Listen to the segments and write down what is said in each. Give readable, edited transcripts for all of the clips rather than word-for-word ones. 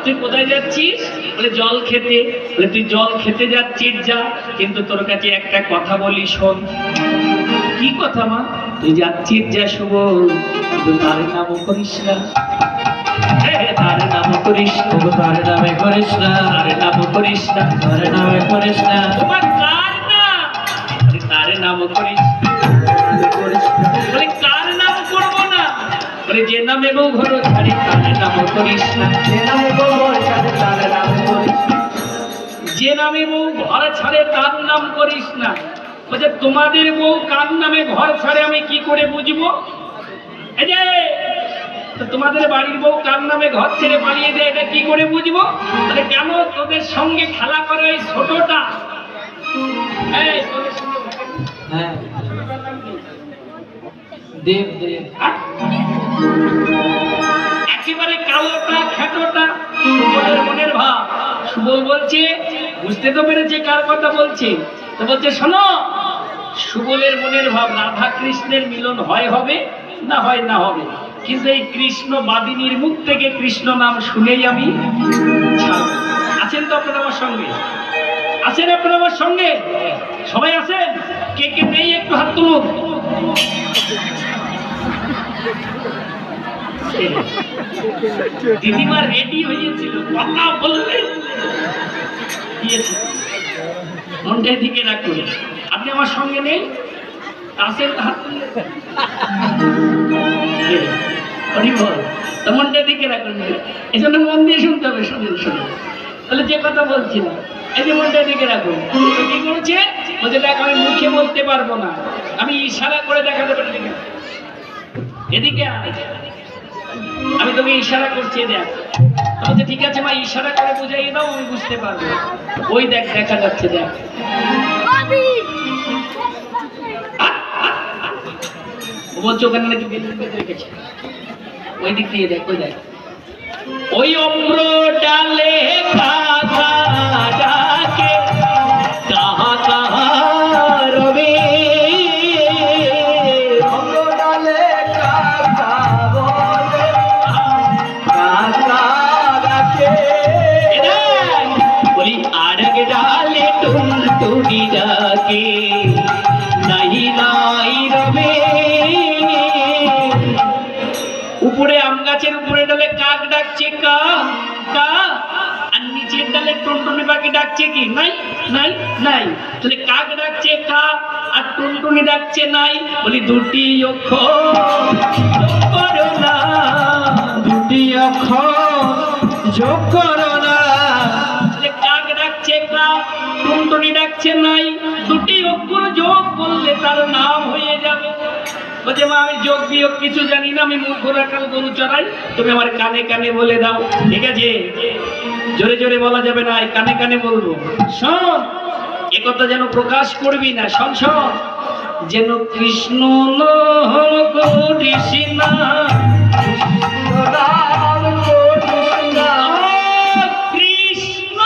তুই কোথায় যাচ্ছিস? বলে জল খেতে। বলে তুই জল খেতে যাচ্ছিস যা, কিন্তু তোর কাছে একটা কথা বলি শোন। কি কথা মা? তুই যাচ্ছিস যা শুভ, কিন্তু তার নাম করিস না। তার নাম করিস না, তার নামে করিস না, তার নাম করিস না, তার নামে করিস না। তোমার কার নাম? তার নাম করিস না। বলে কার নাম করবো না? বলে যে নামে বউ ঘর ছাড়ি তার নাম করিস না। যে নামে বউ ঘর ছাড়ে তার নাম করিস না। যে নামে বউ ঘর ছাড়ে তার নাম করিস না। বলছে তোমাদের বউ কার নামে ঘর ছাড়ে আমি কি করে বুঝবো? এই যে তোমাদের বাড়ির বউ কার নামে ঘর ছেড়ে পালিয়ে যায় এটা কি করে বুঝবো? তাহলে কেন তোদের সঙ্গে খেলা করে ওই ছোটটা? এই তোদের সঙ্গে হ্যাঁ দেব দেব একেবারে কালোটা খেটোটা সুবলের মনের ভাব। সুবল বলছে, বুঝতে তো পেরেছে কার কথা বলছে। তো বলছে শোনো, সুবলের মনের ভাব রাধা কৃষ্ণের মিলন হয় হবে না হয় না হবে, কিন্তু এই কৃষ্ণ বাদিনীর মুখ থেকে কৃষ্ণ নাম শুনেই আমি ছাড়ব। আছেন তো আপনারা আমার সঙ্গে? আছেন আপনারা আমার সঙ্গে? সবাই আছেন? কে কে নেই একটু হাত তুলুন। দিদিমা রেডি হয়েছিল, কথা বললেন মনটার দিকে রাখুন। আপনি আমার সঙ্গে নেই? আসেন হাত তুললেন। মনটার দিকে রাখুন, এই জন্য মন দিয়ে শুনতে হবে। শুনুন শুনুন, তাহলে যে কথা বলছিলাম, এই যে মনটার দিকে রাখুন। কি করছে? বলছে দেখ আমি মুখে বলতে পারবো না, আমি ইশারা করে দেখাতে পারি। এদিকে আমি তোকে ইশারা করছি, দেখ। বলছে ঠিক আছে মা, ইশারা করে বুঝাই দাও, আমি বুঝতে পারবো। ওই দেখ দেখা যাচ্ছে, দেখ। বলছে ওখানে নাকি রেখেছে, ওই দিক দিয়ে দেখ, ওই দেখ। ওই অম্র ডালে কাঁথা ডাকে কাহা কাহা রবে। অম্র ডালে কাঁথা বলে কাহা ডাকে। বলি আরগ ডালে টুনটুনি ডাকে নাই নাই রবে। উপরে আম গাছের উপরে ডালে কাক ডাকছে কা কা, আর নিচের ডালে টুনটুনি পাখি ডাকছে কি নাই নাই নাই। তাহলে কাক ডাকছে কা আর টুনটুনি ডাকছে নাই। বলি দুটি অক্ষর যোগ করো না, দুটি অক্ষর যোগ করো না। তাহলে কাক ডাকছে কা, টুনটুনি ডাকছে নাই, দুটি অক্ষর যোগ করলে তার নাম হয়ে যাবে। বলছে মা আমি যোগ বিয়োগ কিছু জানি না, আমি মুখ ঘোরাকাল গরু চড়াই, তুমি আমার কানে কানে বলে দাও। ঠিক আছে, জোরে জোরে বলা যাবে না, কানে কানে বলবো। শোন, এ কথা যেন প্রকাশ করবি না। শোন শোন, যেন কৃষ্ণ করিস না, কৃষ্ণ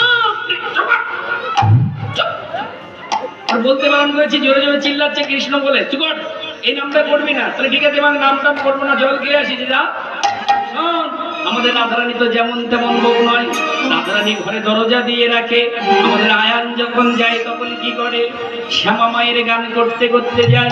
আর বলতে বারণ করেছি, জোরে জোরে চিল্লাচ্ছে কৃষ্ণ বলে। চুপ কর, এই নামটা করবি না। তাহলে ঠিক আছে, আমার নামটা করবো না, জল খেয়ে আসি। যা আমাদের রাধারানী তো যেমন তেমন বউ নয়। রাধারানী ঘরে দরজা দিয়ে রাখে। আমাদের আয়ান যখন যায় তখন কি করে? শ্যামা মায়ের গান করতে করতে যায়।